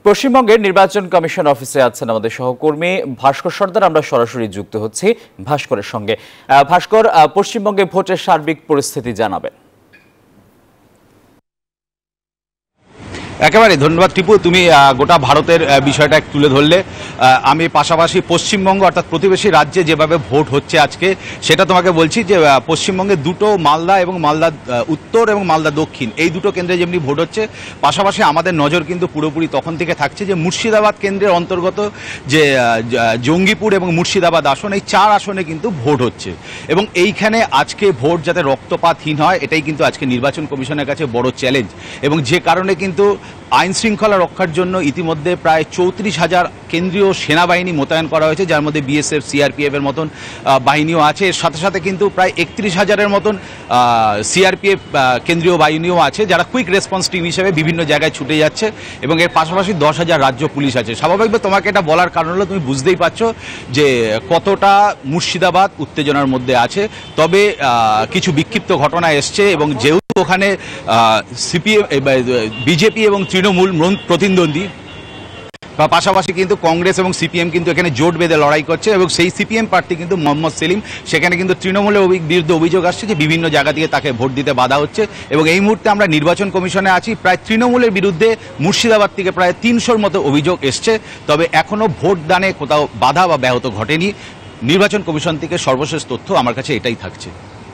পশ্চিমবঙ্গের নির্বাচন কমিশন অফিসে আছেন আমাদের সহকর্মী ভাস্কর সর্দার। আমরা সরাসরি যুক্ত হচ্ছি ভাস্করের সঙ্গে। ভাস্কর, পশ্চিমবঙ্গে ভোটের সার্বিক পরিস্থিতি জানাবেন। একেবারে ধন্যবাদ টিপু, তুমি গোটা ভারতের বিষয়টা তুলে ধরলে। আমি পাশাপাশি পশ্চিমবঙ্গ অর্থাৎ প্রতিবেশী রাজ্যে যেভাবে ভোট হচ্ছে আজকে সেটা তোমাকে বলছি যে পশ্চিমবঙ্গে দুটো মালদা এবং মালদা উত্তর এবং মালদা দক্ষিণ এই দুটো কেন্দ্রে যেমনি ভোট হচ্ছে, পাশাপাশি আমাদের নজর কিন্তু পুরোপুরি তখন থেকে থাকছে যে মুর্শিদাবাদ কেন্দ্রের অন্তর্গত যে জঙ্গিপুর এবং মুর্শিদাবাদ আসন, এই 4 আসনে কিন্তু ভোট হচ্ছে এবং এইখানে আজকে ভোট যাতে রক্তপাতহীন হয় এটাই কিন্তু আজকে নির্বাচন কমিশনের কাছে বড় চ্যালেঞ্জ। এবং যে কারণে কিন্তু আইন শৃঙ্খলা রক্ষার জন্য ইতিমধ্যে প্রায় 34,000 কেন্দ্রীয় সেনাবাহিনী মোতায়েন করা হয়েছে, যার মধ্যে বিএসএফ, সিআরপিএফ এর মতন বাহিনীও আছে। এর সাথে সাথে কিন্তু প্রায় 31,000-এর মতন সিআরপিএফ কেন্দ্রীয় বাহিনীও আছে, যারা কুইক রেসপন্স টিম হিসেবে বিভিন্ন জায়গায় ছুটে যাচ্ছে এবং এর পাশাপাশি 10,000 রাজ্য পুলিশ আছে। স্বাভাবিকভাবে তোমাকে এটা বলার কারণ হলো তুমি বুঝতেই পারছো যে কতটা মুর্শিদাবাদ উত্তেজনার মধ্যে আছে। তবে কিছু বিক্ষিপ্ত ঘটনা এসছে এবং যেহেতু ওখানে সিপিএম, বিজেপি এবং তৃণমূল প্রতিদ্বন্দ্বী, পাশাপাশি কিন্তু কংগ্রেস এবং সিপিএম কিন্তু এখানে জোট বেঁধে লড়াই করছে এবং সেই সিপিএম প্রার্থী কিন্তু মোহাম্মদ সেলিম, সেখানে কিন্তু তৃণমূলের বিরুদ্ধে অভিযোগ আসছে যে বিভিন্ন জায়গা থেকে তাকে ভোট দিতে বাধা হচ্ছে। এবং এই মুহূর্তে আমরা নির্বাচন কমিশনে আছি, প্রায় তৃণমূলের বিরুদ্ধে মুর্শিদাবাদ থেকে প্রায় 300-র মতো অভিযোগ এসছে। তবে এখনও ভোট দানে কোথাও বাধা বা ব্যাহত ঘটেনি। নির্বাচন কমিশন থেকে সর্বশেষ তথ্য আমার কাছে এটাই থাকছে।